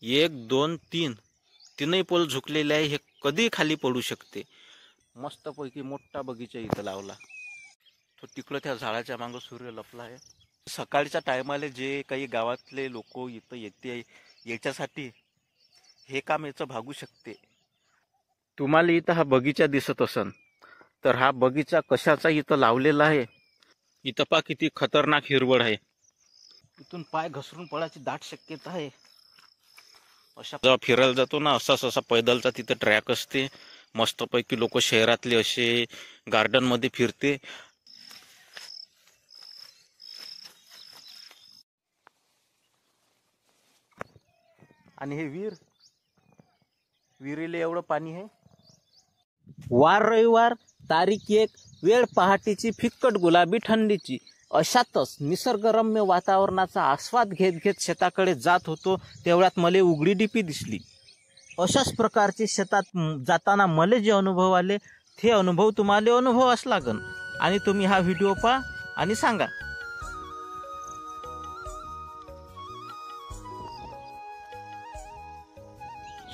एक दोन तीन तीनही पोल झुकलेले आहे. हे कधी खाली पडू शकते. मस्तपैकी मोठा बगीचा इथं लावला. तो तिकडं त्या झाडाच्या मागं सूर्य लपला आहे. सकाळच्या टायमाला जे काही गावातले लोक इथं येते याच्यासाठी हे काम याचं भागू शकते. तुम्हाला इथं हा बगीचा दिसत असन तर हा बगीचा कशाचा इथं लावलेला आहे. इथं पा किती खतरनाक हिरवळ आहे. इथून पाय घसरून पडायची दाट शक्यता आहे. अशा जेव्हा फिरायला जातो ना असा पैदलचा तिथं ट्रॅक असते. मस्तपैकी लोक शहरातले असे गार्डन मध्ये फिरते. आणि हे विहिरीला एवढं पाणी आहे. वार रविवार तारीख 1 वेळ पहाटेची फिक्कट गुलाबी थंडीची. अशातच निसर्गरम्य वातावरणाचा आस्वाद घेत घेत शेताकडे जात होतो तेवढ्यात मले उघडी डिपी दिसली. अशाच प्रकारचे शेतात जाताना मले जे अनुभव आले ते अनुभव तुम्हाला अनुभव असला लागन. आणि तुम्ही हा व्हिडिओ पहा आणि सांगा.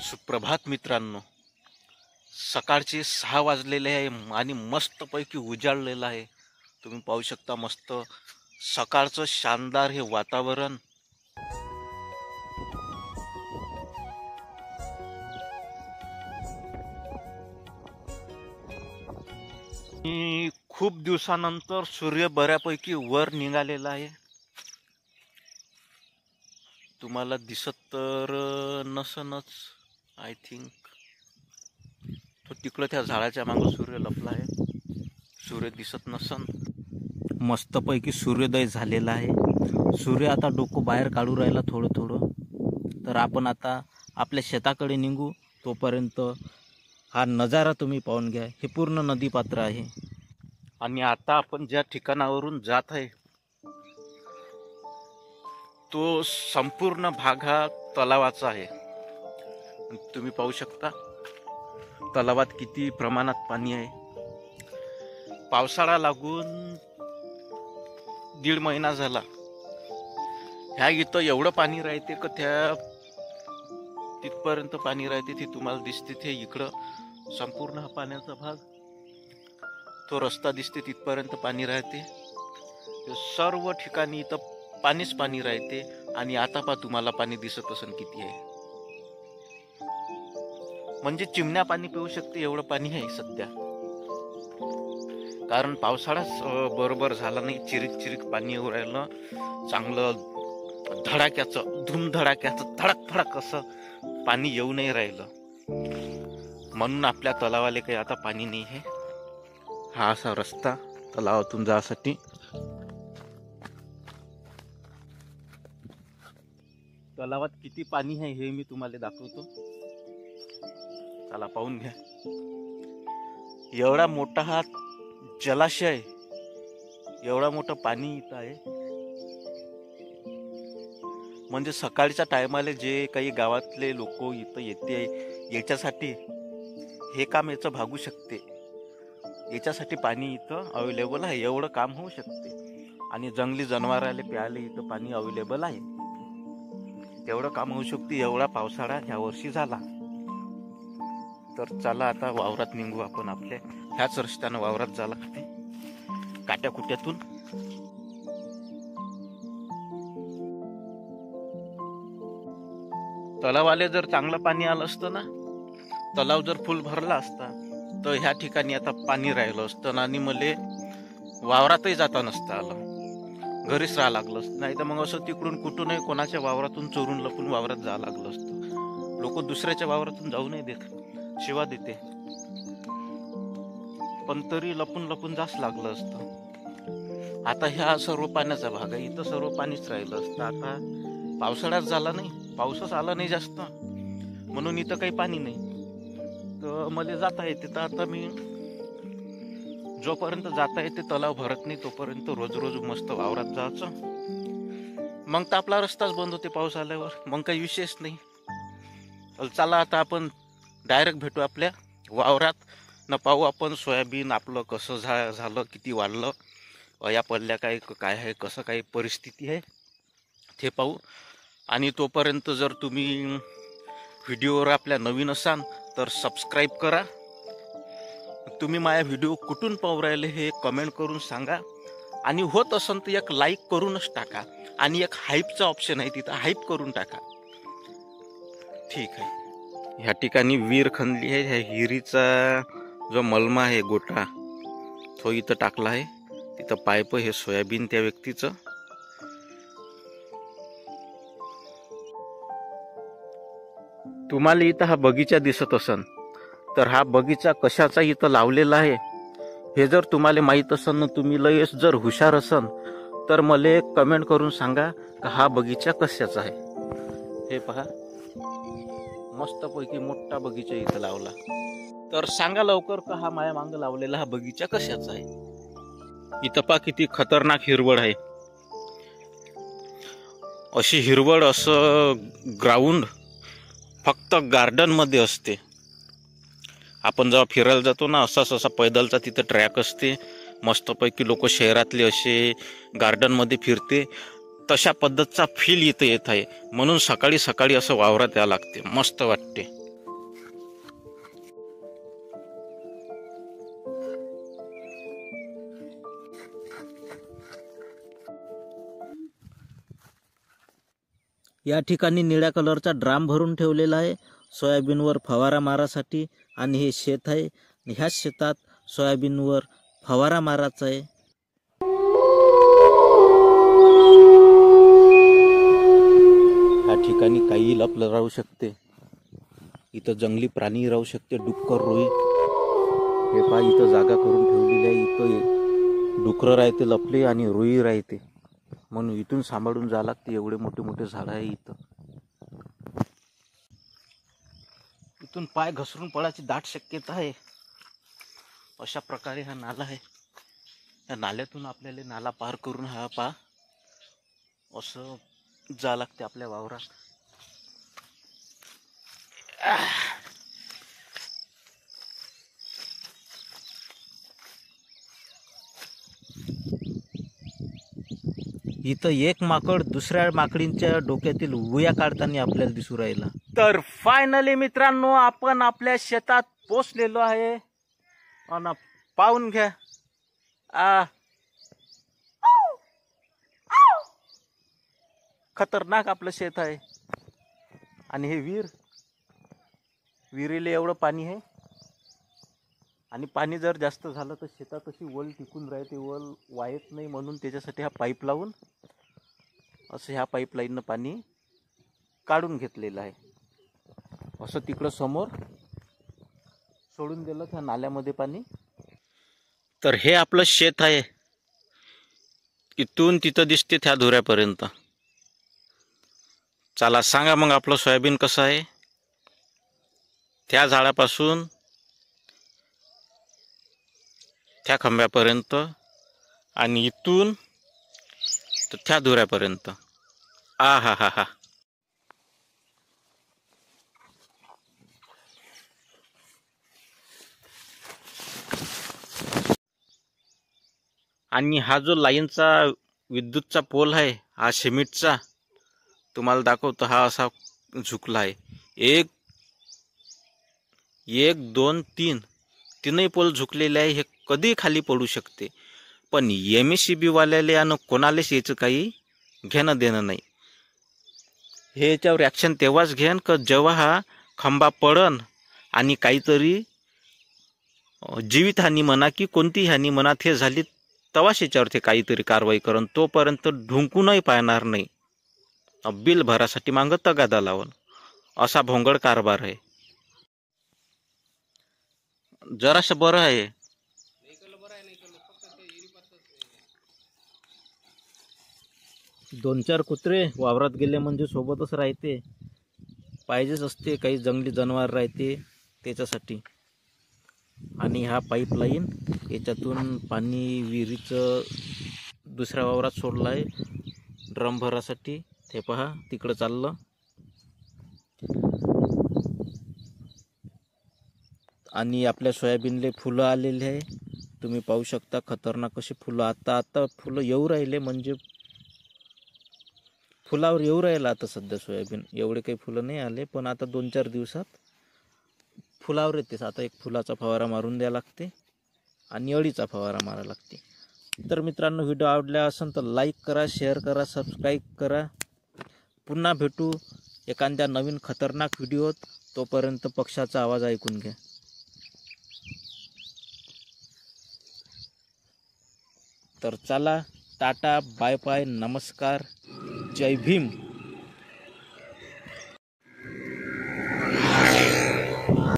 सुप्रभात मित्रांनो. सकाळचे 6 वाजलेले आहे आणि मस्तपैकी उजाडलेलं आहे. तुम्ही पाहू शकता मस्त सकाळचं शानदार हे वातावरण. खूप दिवसानंतर सूर्य बऱ्यापैकी वर निघालेला आहे. तुम्हाला दिसत तर नसनच आय थिंक. तो तिकडं त्या झाडाच्या मागं सूर्य लपला आहे. सूर्य दिसत नसन. मस्तपैकी सूर्योदय झालेला आहे. सूर्य आता डोकं बाहेर काढू राहिला थोडं थोडं. तर आपण आता आपल्या शेताकडे निघू. तोपर्यंत हा नजारा तुम्ही पाहून घ्या. हे पूर्ण नदी पात्र आहे. आणि आता आपण ज्या ठिकाणावरून जात आहे तो संपूर्ण भाग हा तलावाचा आहे. तुम्ही पाहू शकता तलावात किती प्रमाणात पाणी आहे. पावसाळा लागून 1.5 महिना झाला. ह्या इथं एवढं पाणी राहते का त्या तिथपर्यंत पाणी राहते. ती तुम्हाला दिसते ते इकडं संपूर्ण हा पाण्याचा भाग. तो रस्ता दिसते तिथपर्यंत पाणी राहते. सर्व ठिकाणी इथं पाणीच पाणी राहते. आणि आता पहा तुम्हाला पाणी दिसत असेल किती आहे. म्हणजे चिमण्या पाणी पिऊ शकते एवढं पाणी आहे सध्या. कारण पावसाळाच बरोबर झाला नाही. चिरीक चिरीक पाणी येऊ राहिलं. चांगलं धडाक्याचं धुमधडाक्याचं धडक फडक असं पाणी येऊ नाही राहिलं. म्हणून आपल्या तलावाला काही आता पाणी नाही आहे. हा असा रस्ता तलावातून जाण्यासाठी. तलावात किती पाणी आहे हे मी तुम्हाला दाखवतो. चला पाहून घ्या. एवढा मोठा हा जलाशय, एवढा मोठं पाणी इथं आहे. म्हणजे सकाळच्या टायमाला जे काही गावातले लोक इथं येते याच्यासाठी हे काम याचं भागू शकते. याच्यासाठी पाणी इथं अवेलेबल आहे. एवढं काम होऊ शकते. आणि जंगली जनावराला प्यायला इथं पाणी अवेलेबल आहे. तेवढं काम होऊ शकते. एवढा पावसाळा ह्या वर्षी झाला. तर चला आता वावरात निघू आपण. आपल्या ह्याच रस्त्यानं वावरात जा लागते काट्याकुट्यातून. तलावाले जर चांगलं पाणी आलं असतं ना, तलाव जर फुल भरला असता तर ह्या ठिकाणी आता पाणी राहिलं असतं. आणि मले वावरातही जाता नसतं आलं. घरीच राहा लागलं असतं. नाही तर मग असं तिकडून कुठूनही कोणाच्या वावरातून चोरून लपून वावरात जावं लागलं असतं. लोक दुसऱ्याच्या वावरातून जाऊ नाही देत, शिवा देते. पण तरी लपून लपून जास्त लागलं असतं. आता ह्या सर्व पाण्याचा भाग आहे. इथं सर्व पाणीच राहिलं असतं. आता पावसाळ्यात झाला नाही, पाऊसच आला नाही जास्त, म्हणून इथं काही पाणी नाही. तर मला जाता येते. तर आता मी जोपर्यंत जाता येते तलाव भरत नाही तोपर्यंत रोज रोज मस्त वावरात जायचं. मग तर आपला रस्ताच बंद होते पाऊस आल्यावर. मग काही विशेष नाही. चला आता आपण डायरेक्ट भेटू आपल्या वावरात. न पाहू आपण सोयाबीन आपलं कसं झालं, किती वाढलं, या पडल्या काय काय आहे, कसं काही परिस्थिती आहे ते पाहू. आणि तोपर्यंत जर तुम्ही व्हिडिओवर आपल्या नवीन असाल तर सबस्क्राईब करा. तुम्ही माझ्या व्हिडिओ कुठून पाहू राहिले हे कमेंट करून सांगा. आणि होत असेल तर एक लाईक करूनच टाका. आणि एक हाईपचा ऑप्शन आहे तिथं, हाईप करून टाका. ठीक आहे. ह्या ठिकाणी विहीर खणली आहे. ह्या विहिरीचा जो मलमा आहे गोटा तो इथं टाकला आहे. तिथं पाईप हे सोयाबीन त्या व्यक्तीचं. तुम्हाला इथं हा बगीचा दिसत असन तर हा बगीचा कशाचा इथं लावलेला आहे हे जर तुम्हाला माहीत असन ना, तुम्ही लयच जर हुशार असन तर मला कमेंट करून सांगा का हा बगीचा कशाचा आहे. हे पहा, मस्तपैकी मोठा बगीचा इथं लावला. तर सांगा लवकर का हा माया मागं लावलेला हा बगीचा कशाचा आहे. इथं पहा किती खतरनाक हिरवळ आहे. अशी हिरवळ असं ग्राउंड फक्त गार्डन मध्ये असते. आपण जेव्हा फिरायला जातो ना, असा पैदलचा तिथं ट्रॅक असते. मस्तपैकी लोक शहरातले असे गार्डन मध्ये फिरते, तशा पद्धतीचा फील इथं येत आहे. म्हणून सकाळी सकाळी असं वावरात यावं लागते, मस्त वाटते. या ठिकाणी निळ्या कलरचा ड्राम भरून ठेवलेला आहे सोयाबीनवर फवारा मारासाठी. आणि हे शेत आहे. ह्याच शेतात सोयाबीनवर फवारा मारायचा आहे. या ठिकाणी काही लपलं राहू शकते. इथं जंगली प्राणी राहू शकते, डुक्कर, रोई. हे पहा इथं जागा करून ठेवलेली आहे. इथं डुकरं राहते लपले आणि रुई राहते, म्हणून इथून सांभाळून जावं लागते. एवढे मोठे मोठे झाड आहे इथं. इथून पाय घसरून पडायची दाट शक्यता आहे. अशा प्रकारे हा नाला आहे. या नाल्यातून आपल्याला नाला पार करून हा पा असं जावं लागते आपल्या वावरात. इथं एक माकड दुसऱ्या माकडींच्या डोक्यातील उया काढताना आपल्याला दिसू राहिला. तर फायनली मित्रांनो, आपण आपल्या शेतात पोचलेलो आहे. आणि पाहून घ्या, खतरनाक आपलं शेत आहे. आणि हे विहिरीला एवढं पाणी आहे. आणि पाणी जर जास्त झालं तर शेतात अशी वल टिकून राहते, वल वाहत नाही. म्हणून त्याच्यासाठी हा पाईप लावून असं ह्या पाईपलाईननं पाणी काढून घेतलेलं आहे. असं तिकडं समोर सोडून दिलं त्या नाल्यामध्ये पाणी. तर हे आपलं शेत आहे. इथून तिथं दिसते त्या धुऱ्यापर्यंत. चला सांगा मग आपलं सोयाबीन कसं आहे. त्या झाडापासून त्या खांब्यापर्यंत आणि इथून तर त्या धुऱ्यापर्यंत. आ हा हा हा. आणि हा जो लाईनचा विद्युतचा पोल आहे, हा सिमेंटचा, तुम्हाला दाखवतो. हा असा झुकला आहे. एक 2 3 तीनही पोल झुकलेले आहे. हे कधी खाली पडू शकते. पण MSCB वाल्याले आणि कोणालाच याचं काही घेणं देणं नाही. हे याच्यावर ॲक्शन तेव्हाच घेन का जेव्हा हा खंबा पडन आणि काहीतरी जीवितहानी म्हणा की कोणती हानी म्हणा ते झाली, तेव्हाच याच्यावर ते काहीतरी कारवाई करण. तोपर्यंत ढुंकूनही पाहणार नाही. बिल भरासाठी मागं तगादा लावून असा भोंगळ कारभार आहे. जरासं बरं आहे. दोन चार कुत्रे वावरात गेले म्हणजे सोबतच राहते, पाहिजेच असते. काही जंगली जनावर राहते त्याच्यासाठी. आणि हा पाईपलाईन याच्यातून पाणी विहिरीचं दुसऱ्या वावरात सोडलं आहे ड्रम भरासाठी. ते पहा तिकडं चाललं. आणि आपल्या सोयाबीनले फुलं आलेले आहे. तुम्ही पाहू शकता खतरनाक अशी फुलं. आता फुलं येऊ राहिले म्हणजे फुलावर येऊ राहिलं आता सध्या सोयाबीन. एवढे काही फुलं नाही आले, पण आता 2-4 दिवसात फुलावर येतेच. आता एक फुलाचा फवारा मारून द्यावा लागते आणि अळीचा फवारा मारावा लागते. तर मित्रांनो, व्हिडिओ आवडला असेल तर लाईक करा, शेअर करा, सबस्क्राईब करा. पुन्हा भेटू एखाद्या नवीन खतरनाक व्हिडिओत. तोपर्यंत पक्ष्याचा आवाज ऐकून घ्या. तर चला, टाटा, बाय बाय, नमस्कार, जय भीम.